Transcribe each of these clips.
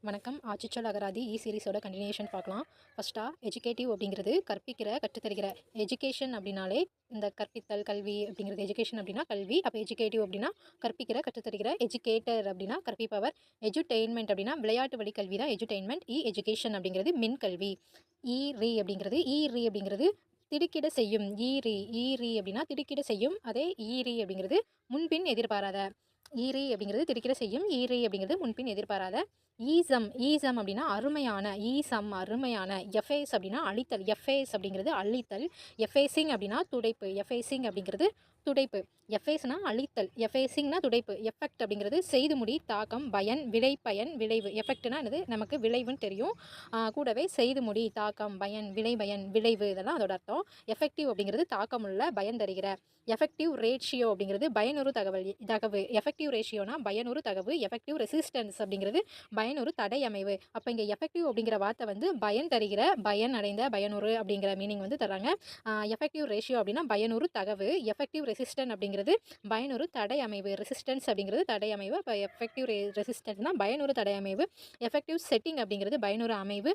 வணக்கம். ஆச்சிச்சொல் அகராதி சீரிஸோட கண்டினியூஷன் பார்க்கலாம். ஃபர்ஸ்ட்டாக எஜுகேட்டிவ் அப்படிங்கிறது கற்பிக்கிற கற்றுத்தருகிற. எஜுகேஷன் அப்படின்னாலே இந்த கற்பித்தல் கல்வி அப்படிங்கிறது. எஜுகேஷன் அப்படின்னா கல்வி. அப்போ எஜுகேட்டிவ் அப்படின்னா கற்பிக்கிற கற்றுத்தருகிற. எஜுகேட்டர் அப்படின்னா கற்பிப்பவர். எஜுடெயின்மெண்ட் அப்படின்னா விளையாட்டு வழி கல்வி தான் எஜுடெயின்மெண்ட். எஜுகேஷன் அப்படிங்கிறது மின்கல்வி. அப்படிங்கிறது திடுக்கிட செய்யும். ஈரி அப்படின்னா திடுக்கிட செய்யும். அதே ஈரி அப்படிங்கிறது முன்பின் எதிர்பாராத. அப்படிங்கிறது திடுக்கிட செய்யும். அப்படிங்கிறது முன்பின் எதிர்பாராத. ஈசம் அப்படின்னா அருமையான. அருமையான. எஃபேஸ் அப்படின்னா அழித்தல். எஃபேஸ் அப்படிங்கிறது அழித்தல். எஃபேசிங் அப்படின்னா துடைப்பு. எஃபேசிங் அப்படிங்கிறது துடைப்பு. எஃபேஸ்னா அழித்தல். எஃபேசிங்னா துடைப்பு. எஃபெக்ட் அப்படிங்கிறது செய்து முடி, தாக்கம், பயன், பயன், விளைவு. எஃபெக்ட்னா என்னது, நமக்கு விளைவுன்னு தெரியும். கூடவே செய்து முடி, தாக்கம், பயன், விளைவு, இதெல்லாம் அதோட அர்த்தம். எஃபெக்டிவ் அப்படிங்கிறது தாக்கமுள்ள, பயன் தருகிற. எஃபெக்டிவ் ரேஷியோ அப்படிங்கிறது பயனுறு தகவு. எஃபெக்டிவ் ரேஷியோனா பயனுறு தகவு. எஃபெக்டிவ் ரெசிஸ்டன்ஸ் அப்படிங்கிறது பயனுறு தடை அமைவு. அப்போ இங்கே எஃபெக்டிவ் அப்படிங்கிற வார்த்தை வந்து பயன் தருகிற, பயன் அடைந்த, பயனுறு அப்படிங்கிற மீனிங் வந்து தராங்க. எஃபெக்டிவ் ரேஷியோ அப்படின்னா பயனுறு தகவு. எஃபெக்டிவ் ரெசிஸ்டன் அப்படிங்கிறது பயனுறு தடை அமைவு. ரெசிஸ்டன்ஸ் அப்படிங்கிறது தடை அமைவு. அப்போ எஃபெக்டிவ் ரெசிஸ்டன்ஸ்னா பயனுறு தடை அமைவு. எஃபெக்டிவ் செட்டிங் அப்படிங்கிறது பயனுறு அமைவு.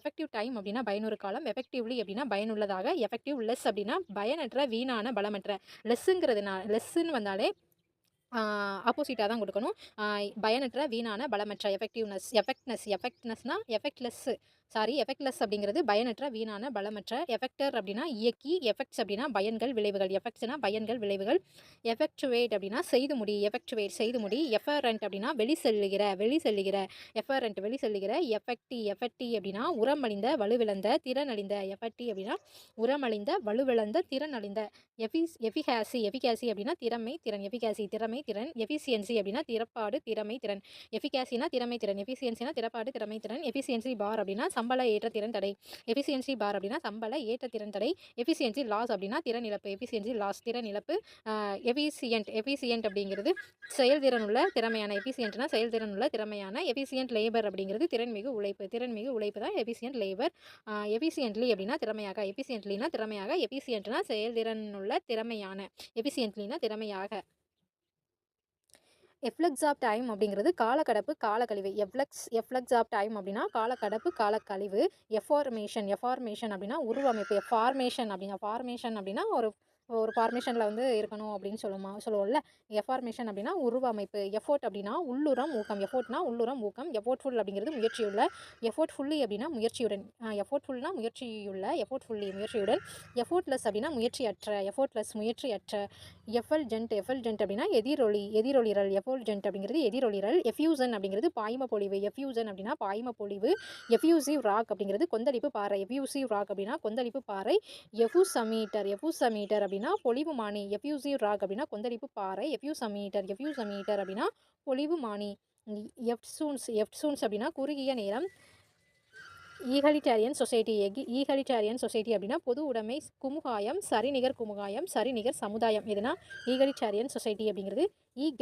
எஃபெக்டிவ் டைம் அப்படின்னா பயனுறு காலம். எஃபெக்டிவ்லி அப்படின்னா பயனுள்ளதாக. எஃபெக்டிவ் லெஸ் அப்படின்னா பயனற்ற, வீணான, பலமற்ற. லெஸ்ஸுன்னு வந்தாலே ஆப்போசிட்டாக தான் கொடுக்கணும். பயனற்ற, வீணான, பலமற்ற. எஃபெக்ட்லெஸ் அப்படிங்கிறது பயனற்ற, வீணான, பலமற்ற. எஃபெக்டர் அப்படின்னா இயக்கி. எஃபெக்ட்ஸ் அப்படின்னா பயன்கள், விளைவுகள். எஃபெக்ட்ஸ்னா பயன்கள், விளைவுகள். எஃபெக்டுவேட் அப்படின்னா செய்து முடி. செய்து முடி. எஃபரண்ட் அப்படின்னா வெளி செல்லுகிற. வெளி செல்லுகிற. எஃபெக்டி அப்படின்னா உரமழிந்த, வலுவிழந்த, திறனழிந்த. எஃபெக்டி அப்படின்னா உரமழிந்த, வலுவிழந்த, திறனழிந்த. எஃபிகாசி அப்படின்னா திறமை, திறன். திறன். எஃபிசியன்சி அப்படின்னா திறப்பாடு, திறமை, திறன். எஃபிகாசினா திறமை, திறன். எஃபிசியன்சினா திறப்பாடு, திறமை, திறன். எஃபிசியன்சி பார் அப்படின்னா சம்பள ஏற்ற திறன் தடை. எஃபிசியன்சி லாஸ் அப்படின்னா திறன் இழப்பு. திறன் இழப்பு. எஃபிசியன்ட் அப்படிங்கிறது செயல்திறன் உள்ள, திறமையான. எஃபிசியன்ட்னா செயல்திறன் உள்ள, திறமையான. எஃபிசியன்ட் லேபர் அப்படிங்கிறது திறன்மிகு உழைப்பு தான் எஃபிசியன்ட் லேபர். எஃபிசியன்ட்லி அப்படின்னா திறமையாக. எஃபிசியன்ட்னா செயல்திறன் உள்ள, திறமையான. எஃபிசியன்ட்லினா திறமையாக. எஃப்ளக்ஸ் ஆஃப் டைம் அப்படிங்கிறது காலக்கடப்பு, காலக்கழிவு. எஃப்ளக்ஸ் ஆஃப் டைம் அப்படின்னா காலக்கடப்பு, காலக்கழிவு. எஃபார்மேஷன் அப்படின்னா உருவமைப்பு. ஃபார்மேஷன் அப்படின்னா ஒரு ஃபார்மேஷனில் வந்து இருக்கணும் அப்படின்னு சொல்லுவோம்ல. எஃபார்மேஷன் அப்படின்னா உருவமைப்பு. எஃபோர்ட் அப்படின்னா உள்ளுரம், ஊக்கம். எஃபோர்ட்னா உள்ளுரம், ஊக்கம். எஃபோர்ட்ஃபுல் அப்படிங்கிறது முயற்சியுள்ள. எஃபோர்ட்ஃபுல்லி அப்படின்னா முயற்சியுடன். எஃபோர்ட்ஃபுல்னா முயற்சியுள்ள, முயற்சியுடன். எஃபோர்ட்லெஸ் அப்படின்னா முயற்சியற்ற. எஃபல்ஜென்ட் அப்படின்னா எதிரொலிரல். எஃபோல்ஜென்ட் அப்படிங்கிறது எதிரொலிரல். எஃப்யூசன் அப்படிங்கிறது பாய்மப்பொழிவு. அப்படின்னா பாய்மப்பொழிவு. எஃப்யூசிவ் ராக் அப்படிங்கிறது கொந்தளிப்பு பாறை. அப்படின்னா கொந்தளிப்பு பாறை. எஃபூசமீட்டர் அப்படின்னா பொலிவுமானி. எஃப்யூசிவ் ராக் அப்படின்னா கொந்தளிப்பு பாறை. எஃப்யூசமீட்டர் அப்படின்னா பொலிவுமானி. எஃப்சூன்ஸ் அப்படின்னா குறுகிய நேரம். ஈகலிட்டேரியன் சொசைட்டி அப்படின்னா பொது உடைமை குமுகாயம், சரிநிகர் குமுகாயம், சரிநிகர் சமுதாயம். எதுனா ஈகலிட்டேரியன் சொசைட்டி அப்படிங்கிறது.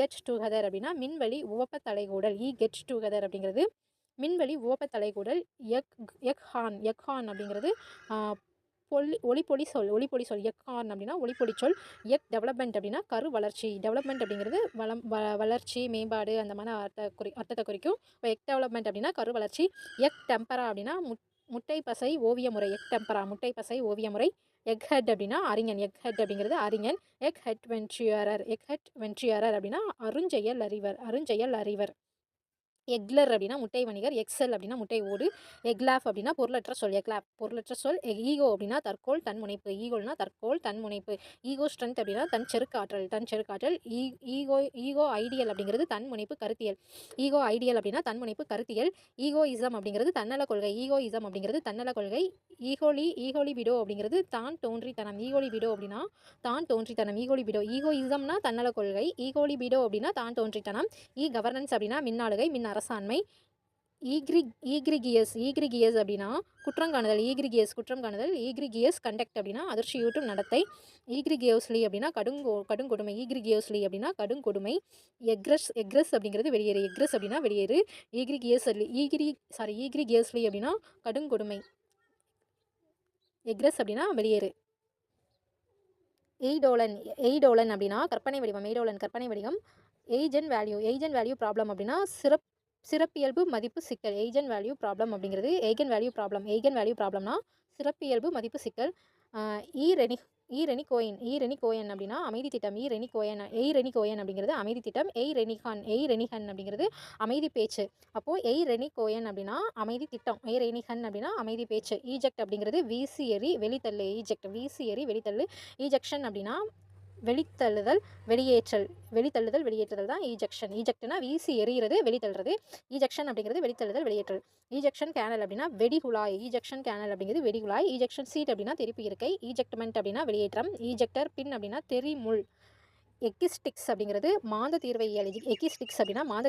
கெட் டுகெதர் அப்படின்னா மின்வெளி உவப்ப தலைகூடல். கெட் டுகெதர் அப்படிங்கிறது மின்வெளி உவப்ப தலைகூடல். எக்ஹான் அப்படிங்கிறது ஒளிப்பொலி சொல். எக்ஹான் அப்படின்னா ஒளிப்பொலி சொல். டெவலப்மெண்ட் அப்படின்னா கரு வளர்ச்சி. டெவலப்மெண்ட் அப்படிங்கிறது வளர்ச்சி, மேம்பாடு, அந்த மாதிரி அர்த்தத்தை குறிக்கும். இப்போ டெவலப்மெண்ட் அப்படின்னா கரு வளர்ச்சி. டெம்பரா அப்படின்னா முட்டை பசை ஓவிய முறை. முட்டை பசை ஓவிய முறை. ஹெட் அப்படின்னா அறிஞன். அப்படிங்கிறது அறிஞன். ஹெட் வென்ட்ரியரர் அப்படின்னா அருஞ்செயல் அறிவர். எக்லர் அப்படின்னா முட்டை வணிகர். எக்ஸல் அப்படின்னா முட்டை ஓடு. எக்லாஃப் அப்படின்னா பொருளற்ற சொல். ஈகோ அப்படின்னா தற்கோள், தன்முனைப்பு. தன்முனைப்பு. ஈகோ ஸ்ட்ரென்த் அப்படின்னா தன் செருக்காற்றல். ஈகோ ஐடியல் அப்படிங்கிறது தன்முனைப்பு, கருத்தியல். அப்படின்னா தன்முனைப்பு, கருத்தியல். ஈகோயிசம் அப்படிங்கிறது தன்னல கொள்கை. ஈகோலி விடோ அப்படிங்கிறது தான் தோன்றித்தனம். அப்படின்னா தான் தோன்றித்தனம். ஈகோயிசம்னா தன்னல கொள்கை. ஈகோலி விடோ அப்படின்னா தான் தோன்றித்தனம். கவர்னன்ஸ் அப்படின்னா மின்னாளுகை, மின் அரசாண்மை. ஈக்ரிகியஸ் அப்படின்னா குற்றம் காணுதல். ஈக்ரிகியஸ் கண்டக்ட் அப்படின்னா அதிர்ச்சியூட்டும் நடத்தை. ஈக்ரிகியோஸ்லி அப்படின்னா கடுங்கொடுமை. அப்படின்னா கடுங்கொடுமை. எக்ரஸ் அப்படிங்கிறது வெளியேறு. அப்படின்னா வெளியேறு. ஈக்ரிகியஸ்லி அப்படின்னா கடுங்கொடுமை. எக்ரஸ் அப்படின்னா வெளியேறு. எய்டோலன் அப்படின்னா கற்பனை வடிவம். கற்பனை வடிவம். ஏஜென்ட் வேல்யூ ப்ராப்ளம் அப்படின்னா சிறப்பியல்பு மதிப்பு சிக்கல் எய்கன் வேல்யூ ப்ராப்ளம் அப்படிங்கிறது எய்கன் வேல்யூ ப்ராப்ளம்னா சிறப்பியல்பு மதிப்பு சிக்கல். ஈரெனிகோயன் அப்படின்னா அமைதி திட்டம். எய்ரெனிகோயன் அப்படிங்கிறது அமைதி திட்டம். எய்ரெனிகன் அப்படிங்கிறது அமைதி பேச்சு. அப்போது எய்ரெனிகோயன் அப்படின்னா அமைதி திட்டம், எய்ரெனிகன் அப்படின்னா அமைதி பேச்சு. ஈஜெக்ட் அப்படிங்கிறது வீசி எறி வெளித்தள்ளு. வீசி எறி வெளித்தள்ளு. ஈஜெக்ஷன் அப்படின்னா வெளித்தள்ளுதல் வெளியேற்றுதல் தான் ஈஜெக்ஷன். ஈஜெக்ட்னா வீசி எறிகிறது, வெளித்தள்ளுறது. ஈஜெக்ஷன் அப்படிங்கிறது வெளித்தள்ளுதல், வெளியேற்றல். ஈஜெக்ஷன் கேனல் அப்படின்னா வெடிகுழாய். வெடிகுழாய். ஈஜெக்ஷன் சீட் அப்படின்னா திருப்பி இருக்கை. ஈஜெக்ட்மெண்ட் அப்படின்னா வெளியேற்றம். ஈஜெக்டர் பின் அப்படின்னா தெரிமுள். எக்கிஸ்டிக்ஸ் அப்படிங்கிறது மாந்த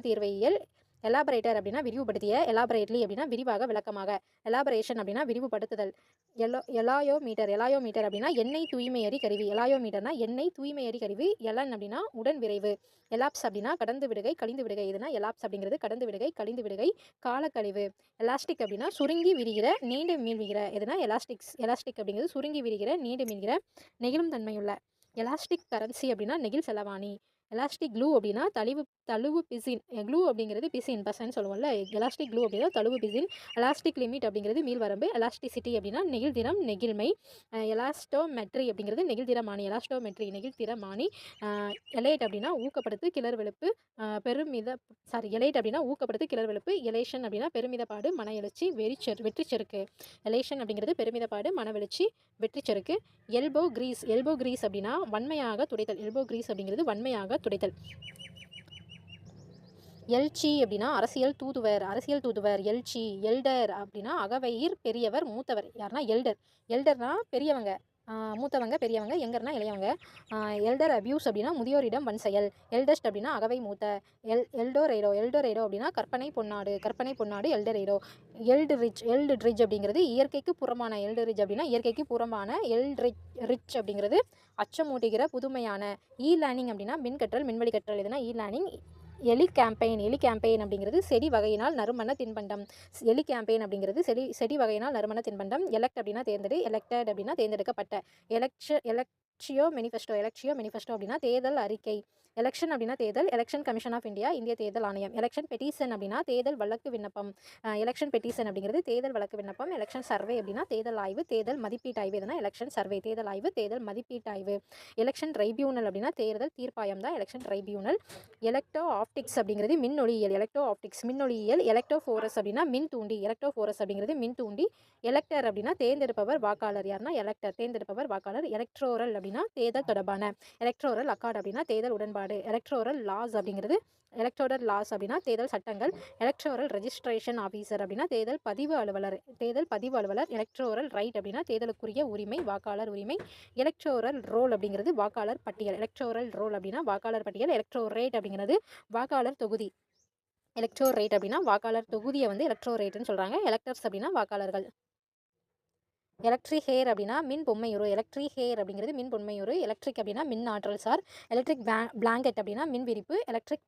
தீர்வையியல். எலாபரேட்டர் அப்படின்னா விரிவுபடுத்திய. எலாபரேட்லி அப்படின்னா விரிவாக, விளக்கமாக. எலாபரேஷன் அப்படின்னா விரிவுபடுத்துதல். எலாயோமீட்டர் அப்படின்னா எண்ணெய் தூய்மையறி கருவி. எலாயோமீட்டர்னா எண்ணெய் தூய்மையறி கருவி. எலன் அப்படின்னா உடன் விரைவு. எலாப்ஸ் அப்படின்னா கடந்து விடுகை, கழிந்து விடுகை. இதுனா எலாப்ஸ் அப்படிங்கிறது கடந்து விடுகை, கழிந்து விடுகை, காலக்கழிவு. எலாஸ்டிக் அப்படின்னா சுருங்கி விரிகிற, நீண்டு மீள்விகிற. எதுனா எலாஸ்டிக் அப்படிங்கிறது சுருங்கி விரிகிற, நீண்டு மீள்கிற, நெகிழும் தன்மையுள்ள. எலாஸ்டிக் கரன்சி அப்படின்னா நெகிழ் செலவாணி. எலாஸ்டிக் க்ளூ அப்படின்னா தழுவு பிசின். க்ளூ அப்படிங்கிறது பிசின் பசன்னு சொல்லுவோம்ல. எலாஸ்டிக் க்ளூ அப்படின்னா தழுவு பிசின். எலாஸ்டிக் லிமிட் அப்படிங்கிறது மீள்வரம்பு. எலாஸ்டிசிட்டி அப்படின்னா நெகிழ்திறம், நெகிழ்மை. எலாஸ்டோமெட்ரி அப்படிங்கிறது நெகிழ்திறமானி. நெகிழ்திறமானி. எலைட் அப்படின்னா ஊக்கப்படுத்து, கிளர்வெழுப்பு, கிளர்வெழுப்பு. எலேஷன் அப்படின்னா பெருமிதப்பாடு, மன எழுச்சி, வெற்றிச்செருக்கு. எலேஷன் அப்படிங்கிறது பெருமிதப்பாடு, மனவெழுச்சி, வெற்றிச்செருக்கு. எல்போ கிரீஸ் அப்படின்னா வன்மையாக துடைத்தல். வன்மையாக துடைத்தல். எல்ச்சி அப்படின்னா அரசியல் தூதுவர். எல்ச்சி. எல்டர் அப்படின்னா அகவயிர் பெரியவர், மூத்தவர். யாருன்னா எல்டர்னா பெரியவங்க, மூத்தவங்க, பெரியவங்க. எங்கர்னா இளையவங்க. எல்டர் அபியூஸ் அப்படின்னா முதியோரிடம் வன்செயல். எல்டஸ்ட் அப்படின்னா அகவை மூத்த. எல்டோரேடோ அப்படின்னா கற்பனை பொன்னாடு. எல்டரேடோ. எல்ட்ரிட்ஜ் அப்படிங்கிறது இயற்கைக்கு புறமான. எல்ட்ரிட்ஜ் அப்படிங்கிறது அச்சமூட்டுகிற, புதுமையான. லேர்னிங் அப்படின்னா மின்கற்றல், மின்வழி கற்றல். இதுனா லேர்னிங். எலி கேம்பெயின் அப்படிங்கிறது செடி வகையினால் நறுமண தின்பண்டம். செடி வகையினால் நறுமண தின்பண்டம். எலெக்ட் அப்படின்னா தேர்ந்தெடு. எலெக்டட் அப்படின்னா தேர்ந்தெடுக்கப்பட்ட. எலெக்ஷியோ மெனிஃபெஸ்டோ அப்படின்னா தேர்தல் அறிக்கை. எலெக்ஷன் அப்படின்னா தேர்தல். எலெக்ஷன் கமிஷன் ஆஃப் இந்தியா இந்திய தேர்தல் ஆணையம். எலெக்ஷன் பெட்டிஷன் அப்படின்னா தேர்தல் வழக்கு விண்ணப்பம். எலெக்ஷன் பெட்டிஷன் அப்படிங்கிறது தேர்தல் வழக்கு விண்ணப்பம். எலெக்ஷன் சர்வே அப்படின்னா தேர்தல் ஆய்வு, தேர்தல் மதிப்பீட்டாய்வு. இதனால் எலெக்ஷன் சர்வே தேர்தல் ஆய்வு, தேர்தல் மதிப்பீட்டாய்வு. எலெக்ஷன் ட்ரைபியூனல் அப்படின்னா தேர்தல் தீர்ப்பாயம் தான் எலெக்ஷன் ட்ரைபியூனல். எலக்ட்ரோ ஆப்டிக்ஸ் அப்படிங்கிறது மின்னொளியியல். எலக்ட்ரோஃபோரஸ் அப்படின்னா மின் தூண்டி. எலெக்டர் அப்படின்னா தேர்ந்தெடுப்பவர், வாக்காளர். யாருன்னா எலெக்டர் தேர்ந்தெடுப்பவர், வாக்காளர். எலக்ட்ரோரல் அப்படின்னா தேர்தல் தொடர்பான. எலக்ட்ரோரல் அக்கார்ட் அப்படின்னா தேர்தல் உடன்பாடு. எலக்ட்ரோரல் லாஸ் அப்படின்னா தேர்தல் சட்டங்கள். எலக்ட்ரோரல் ரெஜிஸ்ட்ரேஷன் ஆஃபீஸர் அப்படின்னா தேர்தல் பதிவு அலுவலர். எலக்ட்ரோரல் ரைட் அப்படின்னா தேர்தலுக்குரிய உரிமை, வாக்காளர் உரிமை. எலக்ட்ரோரல் ரோல் அப்படிங்கிறது வாக்காளர் பட்டியல். எலக்ட்ரோரேட் அப்படிங்கிறது வாக்காளர் தொகுதி. எலக்ட்ரோரேட் அப்படின்னா வாக்காளர் தொகுதியை எலக்ட்ரோரேட்னு சொல்கிறாங்க. எலக்டர்ஸ் அப்படின்னா வாக்காளர்கள். எலக்ட்ரிக் ஹேர் அப்படின்னா மின் பொம்மையுறு. அப்படிங்கிறது மின் பொம்மையுறு. எலக்ட்ரிக் அப்படின்னா மின் ஆற்றல் சார். எலக்ட்ரிக் பிளாங்கெட் அப்படின்னா மின் விரிப்பு. எலக்ட்ரிக்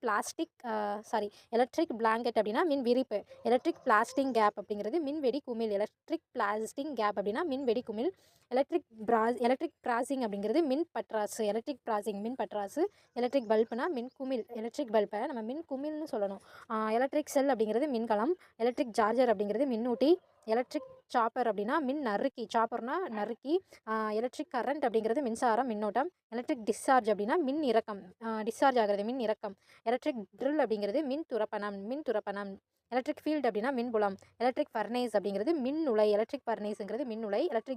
பிளாங்கெட் அப்படின்னா மின் விரிப்பு. எலக்ட்ரிக் பிளாஸ்டிங் கேப் அப்படிங்கிறது மின் வெடி குமிழ். அப்படின்னா மின் வெடி குமிழ். எலக்ட்ரிக் பிராசிங் அப்படிங்கிறது மின் பற்றாசு. எலக்ட்ரிக் பல்ப்னா மின் குமிழ். எலக்ட்ரிக் பல்பை நம்ம மின் குமிழ்னு சொல்லணும். எலக்ட்ரிக் செல் அப்படிங்கிறது மின்கலம். எலக்ட்ரிக் சார்ஜர் அப்படிங்கிறது மின்னூட்டி. எலக்ட்ரிக் சாப்பர் அப்படின்னா மின் நறுக்கி. நறுக்கி. எலக்ட்ரிக் கரண்ட் அப்படிங்கிறது மின்சாரம், மின்னோட்டம். எலக்ட்ரிக் டிஸ்சார்ஜ் அப்படின்னா மின் இறக்கம், டிஸ்சார்ஜ் ஆகிறது, மின் இறக்கம். எலக்ட்ரிக் ட்ரில் அப்படிங்கிறது மின் துரப்பணம். எலக்ட்ரிக் ஃபீல்டு அப்படின்னா மின்புலம். எலக்ட்ரிக் ஃபர்னேஸ் அப்படிங்கிறது மின் உலை. எலக்ட்ரிக்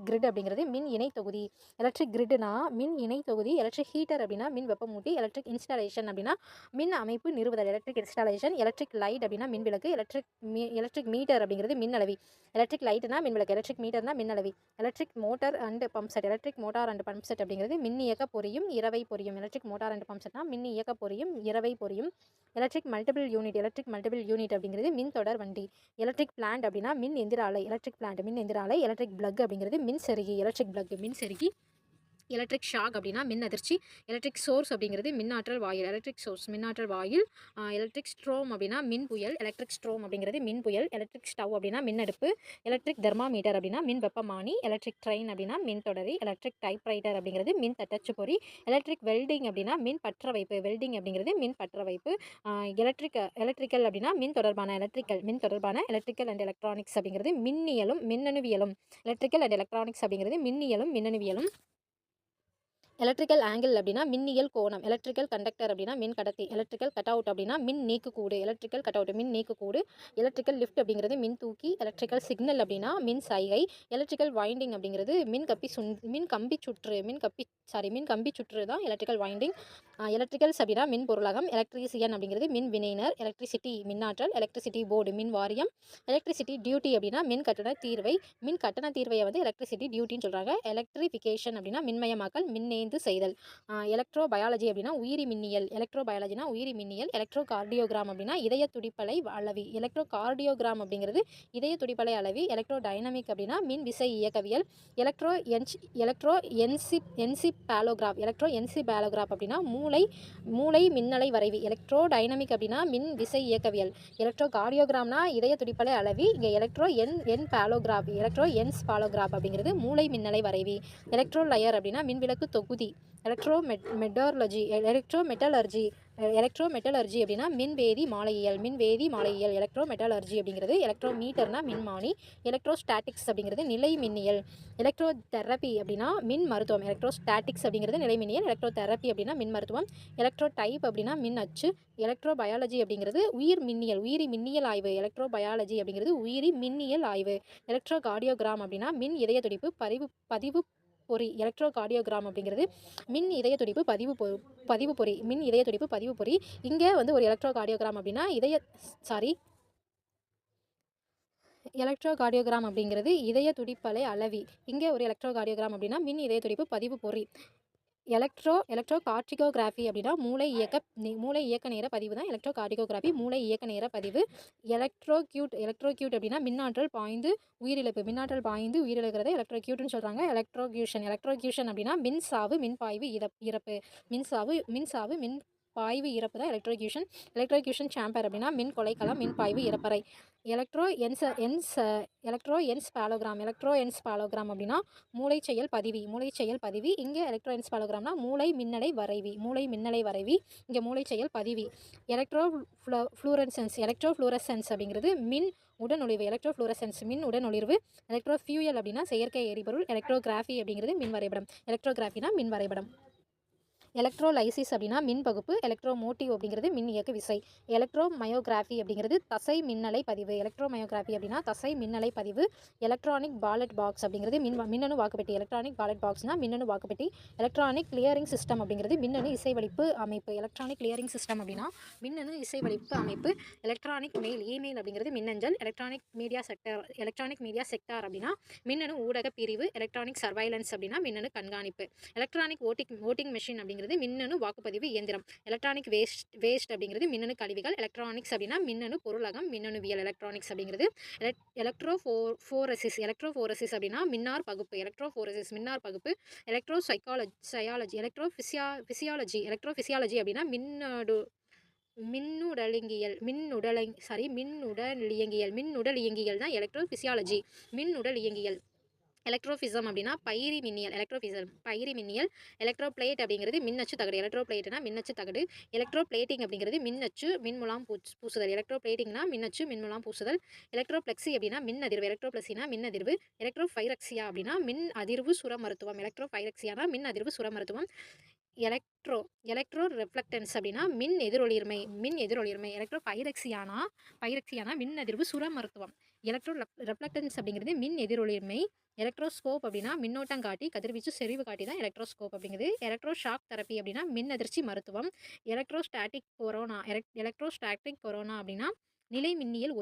கிரிட் அப்படிங்கிறது மின் இணை தொகுதி. எலக்ட்ரிக் கிரிட்னா மின் இணை தொகுதி. எலக்ட்ரிக் ஹீட்டர் அப்படின்னா மின் வெப்பமூட்டி. எலக்ட்ரிக் இன்ஸ்டாலேஷன் அப்படின்னா மின் அமைப்பு நிறுவுதல். எலக்ட்ரிக் லைட் அப்படின்னா மின் விளக்கு. எலக்ட்ரிக் மீட்டர் அப்படிங்கிறது மின் அளவி. எலக்ட்ரிக் லைட்னா மின் விளக்கு. எலக்ட்ரிக் மீட்டர்னா மின் அளவி. Electric motor and pump set அப்படிங்கிறது மின் இயக்க பொறியும், இரவை பொறியும். எலக்ட்ரிக் மோட்டார் அண்ட் பம்ப் செட்னா மின் இயக்க பொறியும், இரவை பொறியும். எலக்ட்ரிக் மல்டிபிள் யூனிட் அப்படிங்கிறது மின் தொடர் வண்டி. எலக்ட்ரிக் பிளான்ட் அப்படின்னா மின் எந்திர ஆலை. எலக்ட்ரிக் பிளான்ட் மின் எந்திர ஆலை. எலக்ட்ரிக் பிளக் அப்படிங்கிறது மின் செருகி. எலக்ட்ரிக் ஷாக் அப்படின்னா மின் அதிர்ச்சி. எலக்ட்ரிக் சோர்ஸ் அப்படிங்கிறது மின்னாற்றல் வாயில். எலக்ட்ரிக் சோர்ஸ் மின்னாற்றல் வாயில். எலக்ட்ரிக் ஸ்ட்ரோம் அப்படின்னா மின் புயல். எலக்ட்ரிக் ஸ்ட்ரோம் அப்படிங்கிறது மின் புயல். எலக்ட்ரிக் ஸ்டவ் அப்படின்னா மின் அடுப்பு. எலக்ட்ரிக் தெர்மாமீட்டர் அப்படின்னா மின் வெப்பமானி. எலக்ட்ரிக் ட்ரெயின் அப்படின்னா மின் தொடரி. எலக்ட்ரிக் டைப்ரைட்டர் அப்படிங்கிறது மின் தட்டச்சு பொறி. எலக்ட்ரிக் வெல்டிங் அப்படின்னா மின் பற்ற வைப்பு. வெல்டிங் அப்படிங்கிறது மின் பற்ற வைப்பு. எலக்ட்ரிக்கல் அப்படின்னா மின் தொடர்பான. மின் தொடர்பான. எலக்ட்ரிக்கல் அண்ட் எலக்ட்ரானிக்ஸ் அப்படிங்கிறது மின்னியலும் மின்னணுவியலும். எலக்ட்ரிக்கல் அண்ட் எலக்ட்ரானிக்ஸ் அப்படிங்கிறது மின்னியலும் மின்னணுவியலும். எலக்ட்ரிக்கல் ஆங்கிள் அப்படின்னா மின்னியல் கோணம். எலக்ட்ரிக்கல் கண்டக்டர் அப்படின்னா மின் கடத்தி. எலக்ட்ரிக்கல் கட் அவுட் அப்படின்னா மின் நீக்குக்கூடு. எலக்ட்ரிக்கல் கட் அவுட் மின் நீக்குக்கூடு. எலக்ட்ரிக்கல் லிஃப்ட் அப்படிங்கிறது மின் தூக்கி. எலக்ட்ரிக்கல் சிக்னல் அப்படின்னா மின் சைகை. எலக்ட்ரிக்கல் வைண்டிங் அப்படிங்கிறது மின் கம்பி சுற்று தான் எலக்ட்ரிக்கல் வைண்டிங். எலக்ட்ரிக்கல்ஸ் அப்படின்னா மின் பொருளகம். எலக்ட்ரீசியன் அப்படிங்கிறது மின் வினைஞர். எலக்ட்ரிசிட்டி மின்னாற்றல். எலக்ட்ரிசிட்டி போர்டு மின் வாரியம். எலக்ட்ரிசிட்டி டியூட்டி அப்படின்னா மின் கட்டண தீர்வை. மின் கட்டண தீர்வையை வந்து எலக்ட்ரிசிட்டி டியூட்டின்னு சொல்கிறாங்க. எலக்ட்ரிஃபிகேஷன் அப்படின்னா மின்மயமாக்கல் மின்னேந்து செய்தல். எலக்ட்ரோ பயாலஜி அப்படின்னா உயிரி மின்னியல். எலக்ட்ரோ பயாலஜினா உயிரி மின்னியல். எலக்ட்ரோ கார்டியோகிராம் அப்படின்னா இதய துடிப்பலை அளவி. எலக்ட்ரோ கார்டியோகிராம் அப்படிங்கிறது இதய துடிப்பலை அளவி. எலக்ட்ரோ டைனமிக் அப்படின்னா மின் விசை இயக்கவியல். எலக்ட்ரோ என்சிபாலோகிராஃப் அப்படின்னா மூளை மின்னலை வரைவி. எலக்ட்ரோ டைனமிக் அப்படின்னா மின் விசை இயக்கவியல். எலக்ட்ரோ கார்டியோகிராம்னா இதய துடிப்பலை அளவி. இங்கே எலக்ட்ரோ என்ஸ்பாலோகிராஃப் அப்படிங்கிறது மூளை மின்னலை வரைவி. எலக்ட்ரோ லயர் அப்படின்னா மின்விளக்கு தொகுதி. எலக்ட்ரோமெட்டலர்ஜி அப்படின்னா மின்வேதி மாலையியல். எலக்ட்ரோமெட்டலர்ஜி அப்படிங்கிறது. எலக்ட்ரோமீட்டர்னா மின்மானி. எலக்ட்ரோஸ்டாட்டிக்ஸ் அப்படிங்கிறது நிலை மின்னியல். எலக்ட்ரோ தெரப்பி அப்படின்னா மின் மருத்துவம். எலக்ட்ரோஸ்டாட்டிக்ஸ் அப்படிங்கிறது நிலை மின்னியல். எலக்ட்ரோ தெரப்பி அப்படின்னா மின் மருத்துவம். எலக்ட்ரோ டைப் அப்படின்னா மின் அச்சு. எலக்ட்ரோ பயாலஜி அப்படிங்கிறது உயிரி மின்னியல் ஆய்வு. எலக்ட்ரோ பயாலஜி அப்படிங்கிறது உயிரி மின்னியல் ஆய்வு. எலக்ட்ரோ கார்டியோகிராம் அப்படின்னா மின் இதய துடிப்பு பதிவு பொறி. எலக்ட்ரோ கார்டியோகிராம் அப்படிங்கிறது மின் இதய துடிப்பு பதிவு பொறி. இங்கே வந்து ஒரு எலக்ட்ரோ கார்டியோகிராம் அப்படின்னா எலக்ட்ரோ கார்டியோகிராம் அப்படிங்கிறது இதய துடிப்பலை அளவி. இங்கே ஒரு எலக்ட்ரோ கார்டியோகிராம் அப்படின்னா மின் இதய துடிப்பு பதிவு பொறி. எலக்ட்ரோ கார்டியோகிராஃபி அப்படின்னா மூளை இயக்க நேர பதிவு தான் எலக்ட்ரோ கார்டியோகிராஃபி. மூளை இயக்க நேர பதிவு. எலக்ட்ரோக்யூட் அப்படின்னா மின்னாற்றல் பாய்ந்து உயிரிழக்கிறத எலக்ட்ரோக்யூட்னு சொல்கிறாங்க. எலக்ட்ரோக்யூஷன் அப்படின்னா மின்சாவு மின்பாய்வு இறப்பு. பாய்வு இறப்பு தான் எலக்ட்ரோக்யூஷன் சேம்பர் அப்படின்னா மின் கொலைக்களம் மின்பாய்வு இறப்பறை. எலக்ட்ரோ என்ஸ்பாலோகிராம் அப்படின்னா மூளை செயல் பதிவி. இங்கே எலக்ட்ரோ என்ஸ்பாலோகிராம்னா மூளை மின்னலை வரைவி. இங்கே மூளை செயல் பதிவி. எலக்ட்ரோஃப்ளூரசன்ஸ் அப்படிங்கிறது மின் உடனொளிர்வு. எலக்ட்ரோஃபியூயல் அப்படின்னா செயற்கை எரிபொருள். எலக்ட்ரோகிராஃபி அப்படிங்கிறது மின் வரைபடம். எலக்ட்ரோகிராஃபினா மின் வரைபடம். எலக்ட்ரோலைசிஸ் அப்படின்னா மின் பகுப்பு. எலக்ட்ரோமோட்டிவ் அப்படிங்கிறது மின் இயக்க விசை. எலக்ட்ரோமயோகிராஃபி அப்படிங்கிறது தசை மின்னலை பதிவு. எலக்ட்ரானிக் பாலட் பாக்ஸ் அப்படிங்கிறது மின்னணு வாக்குப்பெட்டி. எலக்ட்ரானிக் பாலட் பாக்ஸ்னா மின்னணு வாக்குப்பெட்டி. எலக்ட்ரானிக் கிளியரிங் சிஸ்டம் அப்படிங்கிறது மின்னணு இசைவளிப்பு அமைப்பு. எலக்ட்ரானிக் மெயில் இமெயில் அப்படிங்கிறது மின்னஞ்சல். எலக்ட்ரானிக் மீடியா செக்டார் அப்படின்னா மின்னணு ஊடக பிரிவு. எலக்ட்ரானிக் சர்வைலன்ஸ் அப்படின்னா மின்னணு கண்காணிப்பு. எலக்ட்ரானிக் ஓட்டிங் மெஷின் அப்படிங்கிறது மின்னணு வாக்குப்பதிவு இயந்திரம். எலக்ட்ரானிக் வேஸ்ட் அப்படிங்கிறது மின்னணு கழிவுகள். எலக்ட்ரானிக்ஸ் அப்படின்னா மின்னணு பொருளகம் மின்னணுவியல். எலக்ட்ரானிக்ஸ் அப்படிங்கிறது. எலக்ட்ரோஃபோரசிஸ் அப்படின்னா மின்னார் பகுப்பு. எலக்ட்ரோஃபிசியாலஜி அப்படின்னா மின்னுடலியங்கியல் தான் எலக்ட்ரோஃபிசியாலஜி. மின்னுடலியங்கியல். எலக்ட்ரோஃபிசம் அப்படின்னா பயிரி மின்னியல். எலக்ட்ரோபிளேட் அப்படிங்கிறது மின்னச்சு தகடு. எலக்ட்ரோபிளேட்னா மின்னச்சு தகடு. எலக்ட்ரோபிளேட்டிங் அப்படிங்கிறது மின்னச்சு மின்முலாம் பூசுதல். எலக்ட்ரோபிளேட்டிங்னா மின்னச்சு மின்முலாம் பூசுதல். எலக்ட்ரோப்ளெக்சி அப்படின்னா மின் அதிர்வு. எலக்ட்ரோஃபைரக்சியா அப்படின்னா மின் அதிர்வு சுர மருத்துவம். எலக்ட்ரோ ரெஃப்ளக்டன்ஸ் அப்படின்னா மின் எதிரொளிர்மை. எலக்ட்ரோபைரக்சியானா மின் அதிர்வு சுர மருத்துவம். எலக்ட்ரோ ரெஃப்ளக்டன்ஸ் அப்படிங்கிறது மின் எதிரொளிர்மை. எலக்ட்ரோஸ்கோப் அப்படின்னா மின்னோட்டங்காட்டி கதிர்வீச்சு செறிவு காட்டி தான் எலக்ட்ரோஸ்கோப் அப்படிங்கிறது. எலக்ட்ரோ ஷாக் தெரப்பி அப்படின்னா மின் அதிர்ச்சி மருத்துவம். எலக்ட்ரோஸ்டாட்டிக் கொரோனா அப்படின்னா நிலை மின்னியல்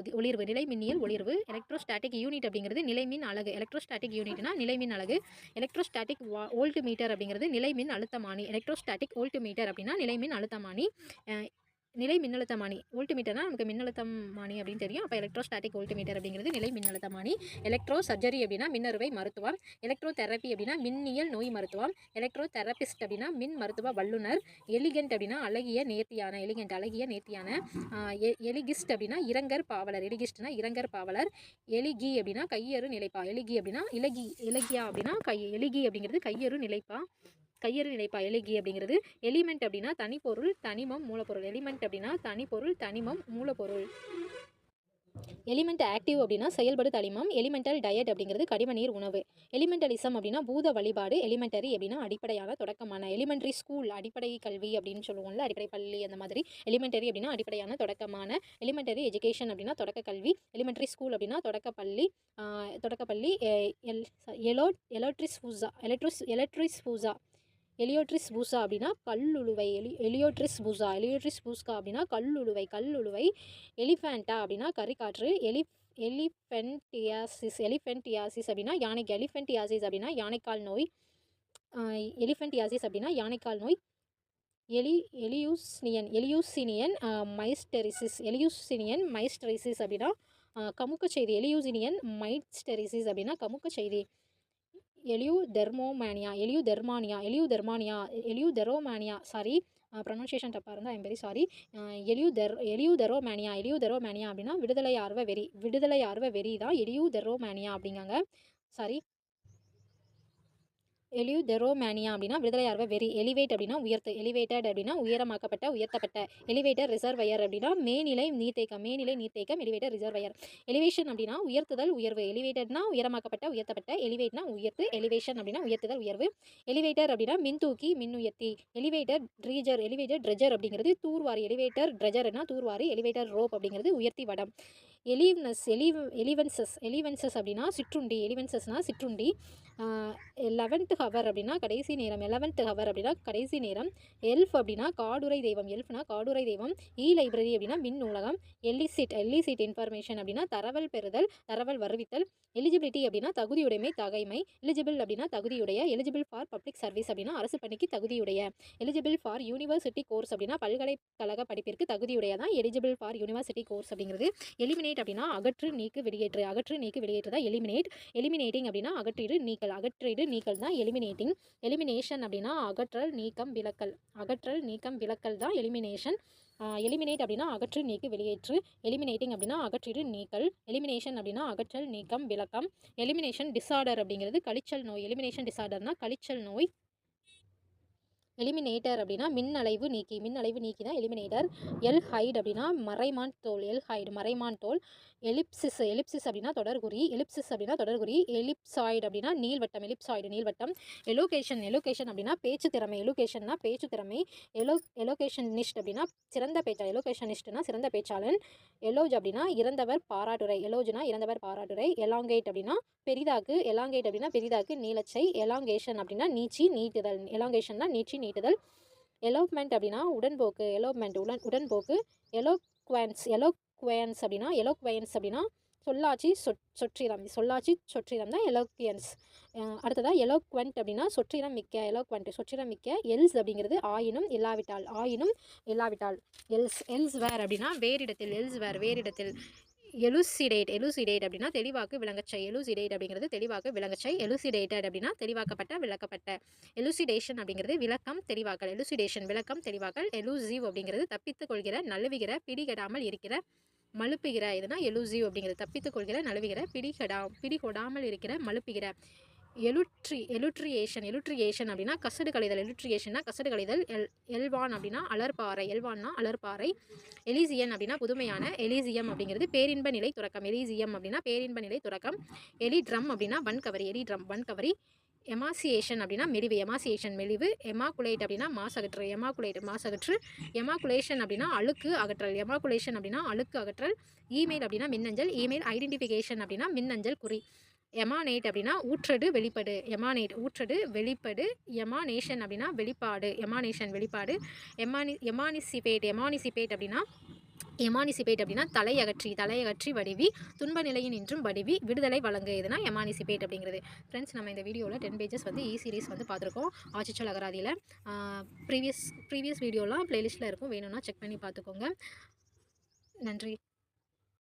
ஒளிர்வு. எலக்ட்ரோஸ்டாட்டிக் யூனிட் அப்படிங்கிறது நிலைமின் அலகு. எலக்ட்ரோஸ்டாட்டிக் யூனிட்னா நிலைமின் அலகு. எலக்ட்ரோஸ்டாட்டிக் வோல்ட் மீட்டர் அப்படிங்கிறது நிலைமின் அழுத்தமானி. எலக்ட்ரோஸ்டாட்டிக் வோல்ட் மீட்டர் அப்படின்னா நிலைமின் அழுத்தமானி. நிலை மின்னழுத்தமானி. வோல்ட்மீட்டர்னா நமக்கு மின்னழுத்தமானி அப்படின்னு தெரியும். அப்போ எலக்ட்ரோஸ்டாட்டிக் வோல்ட்மீட்டர் அப்படிங்கிறது நிலை மின்னழுத்தமானி. எலக்ட்ரோ சர்ஜரி அப்படின்னா மின்னறுவை மருத்துவம். எலக்ட்ரோ தெரப்பி அப்படின்னா மின்னியல் நோய் மருத்துவம். எலக்ட்ரோ தெரபிஸ்ட் அப்படின்னா மின் மருத்துவ வல்லுநர். எலிகென்ட் அப்படின்னா அழகிய நேர்த்தியான. எலிகென்ட் அழகிய நேர்த்தியான. எலிகிஸ்ட் அப்படின்னா இரங்கர் பாவலர். எலிகிஸ்ட்னா இரங்கர் பாவலர். எலிகி அப்படின்னா கையறு நிலைப்பா. எலிகி அப்படின்னா இலகியா அப்படின்னா எலிகி அப்படிங்கிறது கையறு நிலைப்பா. எலிகி அப்படிங்கிறது. எலிமெண்ட் அப்படின்னா தனிப்பொருள் தனிமம் மூலப்பொருள். எலிமெண்ட் அப்படின்னா தனிப்பொருள் தனிமம் மூலப்பொருள். எலிமெண்ட் ஆக்டிவ் அப்படின்னா செயல்படு தனிமம். எலிமெண்டல் டயட் அப்படிங்கிறது கடிம நீர் உணவு. எலிமெண்டலிசம் அப்படின்னா பூத வழிபாடு. எலிமெண்டரி அப்படின்னா அடிப்படையான தொடக்கமான. எலிமெண்டரி ஸ்கூல் அடிப்படை கல்வி அப்படின்னு சொல்லுவோம்ல, அடிப்படை பள்ளி அந்த மாதிரி. எலிமெண்டரி அப்படின்னா அடிப்படையான தொடக்கமான. எலிமெண்டரி எஜுகேஷன் அப்படின்னா தொடக்க கல்வி. எலிமெண்டரி ஸ்கூல் அப்படின்னா தொடக்கப்பள்ளி. எலியோட்ரிஸ் பூசா அப்படின்னா கல்லுழுவை. எலியோட்ரிஸ் பூஸ்கா அப்படின்னா கல்லுழுவை. எலிஃபேண்டா அப்படின்னா கரிக்காற்று. எலிஃபென்டியாசிஸ் அப்படின்னா யானைக்கு. எலிஃபென்டியாசிஸ் அப்படின்னா யானைக்கால் நோய். எலியூசினியன் மைஸ்டரிசிஸ் அப்படின்னா கமுக்க செய்தி. எலியூசினியன் மைஸ்டரிசிஸ் அப்படின்னா கமுக்க செய்தி. எலியூதெரோமானியா சாரி, ப்ரொனன்சியேஷன் தப்பாக இருந்தால் ஐம் வெரி சாரி. எலியூதெரோமானியா அப்படின்னா விடுதலை ஆர்வ வெறி தான் எலியூதெரோமானியா அப்படிங்காங்க. சாரி, எலியூதெரோமானியா அப்படின்னா விடுதலை ஆர்வ வெறி. எலிவேட் அப்படின்னா உயர்த்து. எலிவேட்டட் அப்படின்னா உயரமாக்கப்பட்ட உயர்த்தப்பட்ட. எலிவேட்டர் ரிசர்வயர் அப்படின்னா மேல்நிலை நீர்த்தேக்கம். Elevator reservoir. எலிவேஷன் அப்படின்னா உயர்த்துதல் உயர்வு. எலிவேட்டட்னா உயரமாக்கப்பட்ட உயர்த்தப்பட்ட. எலிவேட்னா உயர்த்து. எலிவேஷன் அப்படின்னா உயர்த்துதல் உயர்வு. எலிவேட்டர் அப்படின்னா மின்தூக்கி மின்னுயர்த்தி. எலிவேட்டர் ட்ரெஜர் அப்படிங்கிறது தூர்வாரி. எலிவேட்டர் ட்ரெஜர்னா தூர்வாரி. எலிவேட்டர் ரோப் அப்படிங்கிறது உயர்த்தி வடம். எலிவென்சஸ் அப்படின்னா சிற்றுண்டி. எலிவென்சஸ்னா சிற்றுண்டி. 11th ஹவர் அப்படின்னா கடைசி நேரம். 11th ஹவர் அப்படின்னா கடைசி நேரம். எல்ஃப் அப்படின்னா காடுரை தெய்வம். எல்ஃப்னா காடுரை தெய்வம். லைப்ரரி அப்படின்னா மின் நூலகம். எல்லிசிட் இன்ஃபர்மேஷன் அப்படின்னா தரவல் பெறுதல் தரவல் வருவித்தல். எலிஜிபிலிட்டி அப்படின்னா தகுதியுடைமை தகைமை. எலிஜிபிள் அப்படின்னா தகுதியுடைய. எலிஜிபிள் ஃபார் பப்ளிக் சர்வீஸ் அப்படின்னா அரசு பணிக்கு தகுதியுடைய. எலிஜிபிள் ஃபார் யூனிவர்சிட்டி கோர்ஸ் அப்படின்னா பல்கலைக்கழக படிப்பிற்கு தகுதியுடைய தான் எலிஜிபிள் ஃபார் யூனிவர்சிட்டி கோர்ஸ் அப்படிங்கிறது. எலிமினேட் அப்படின்னா அகற்று நீக்கு வெளியேற்று. தான் எலிமினேட்டிங் அப்படின்னா அகற்றீடு நீக்கல் தான் எலிமினேட்டிங். எலிமினேஷன் அப்படின்னா அகற்றல் நீக்கம் விலக்கல் தான் எலிமினேஷன். எலிமினேட் அப்படின்னா அகற்று நீக்கு வெளியேற்று. எலிமினேட்டிங் அப்படின்னா அகற்றீடு நீக்கல். எலிமினேஷன் அப்படின்னா அகற்றல் நீக்கம் விளக்கம். எலிமினேஷன் டிசார்டர் அப்படிங்கிறது கழிச்சல் நோய். எலிமினேஷன் டிசார்டர்னா கழிச்சல் நோய். எலிமினேட்டர் அப்படின்னா மின்னளைவு நீக்கி தான் எலிமினேட்டர். எல்ஹைட் அப்படின்னா மறைமான் தோல். எலிப்சிஸ் அப்படின்னா தொடர்குறி. எலிப்சாய்டு அப்படின்னா நீள்வட்டம். எலோகேஷன் அப்படின்னா பேச்சு திறமை. எலோகேஷனிஸ்ட் அப்படின்னா சிறந்த பேச்சாளர். எலோகேஷனிஸ்ட்னா சிறந்த பேச்சாளன். எலோஜ் அப்படின்னா இறந்தவர் பாராட்டுரை. எலாங்கேட் அப்படின்னா பெரிதாக்கு நீளச்சை. எலாங்கேஷன் அப்படின்னா நீட்டுதல். எலாங்கேஷன்னா நீட்டுதல். எலோப்மெண்ட் அப்படின்னா உடன்போக்கு. எலோக்வயன்ஸ் அப்படின்னா சொல்லாட்சி சொற்றிடம் தான் எலோக்வியன்ஸ். அடுத்ததாக எலோக்வெண்ட் அப்படின்னா சொற்றிடம் மிக்க. எல்ஸ் அப்படிங்கிறது ஆயினும் இல்லாவிட்டால். எல்ஸ்வேர் அப்படின்னா வேறிடத்தில். எலுசிடேட் அப்படின்னா தெளிவாக்கு விளங்கச்சை. எலுசிடேட்டட் அப்படின்னா தெளிவாக்கப்பட்ட விளக்கப்பட்ட. எலுசிடேஷன் அப்படிங்கிறது விளக்கம் தெளிவாக்கல். விளக்கம் தெளிவாக்கல். எலூசிவ் அப்படிங்கிறது தப்பித்துக் கொள்கிற நழுவுகிற பிடிகெடாமல் இருக்கிற மழுப்புகிற. இதுனா எலூசிவ் அப்படிங்கிறது தப்பித்துக் கொள்கிற நழுவுகிற பிடிகொடாமல் இருக்கிற மழுப்புகிற. எலுட்ரியேஷன் அப்படின்னா கசடு களைதல். கசடு களைதல். எல்வான் அப்படின்னா அலர்பாறை. எலிசியன் அப்படின்னா புதுமையான. எலிசியம் அப்படிங்கிறது பேரின்ப நிலை துறக்கம். எலிட்ரம் அப்படின்னா வன்கவரி. எமாசியேஷன் அப்படின்னா மெலிவு. எமாகுலேட் அப்படின்னா மாசகற்று. எமாகுலேஷன் அப்படின்னா அழுக்கு அகற்றல். இமெயில் அப்படின்னா மின்னஞ்சல். இமெயில் ஐடென்டிஃபிகேஷன் அப்படின்னா மின்னஞ்சல் குறி. எமானேட் அப்படின்னா ஊற்றடு வெளிப்படு. எமானேஷன் அப்படின்னா வெளிப்பாடு. எமானிசிபேட் அப்படின்னா எமானிசிபேட் அப்படின்னா தலையகற்றி வடிவி துன்ப நிலையின் இன்றும் வடிவி விடுதலை வழங்கு. இதுனா எமானிசிபேட் அப்படிங்கிறது. ஃப்ரெண்ட்ஸ், நம்ம இந்த வீடியோவில் 10 பேஜஸ் வந்து சீரிஸ் வந்து பார்த்துருக்கோம். ஆச்சிச்சல் அகராதியில் ப்ரீவியஸ் வீடியோலாம் ப்ளேலிஸ்ட்டில் இருக்கும், வேணும்னா செக் பண்ணி பார்த்துக்கோங்க. நன்றி.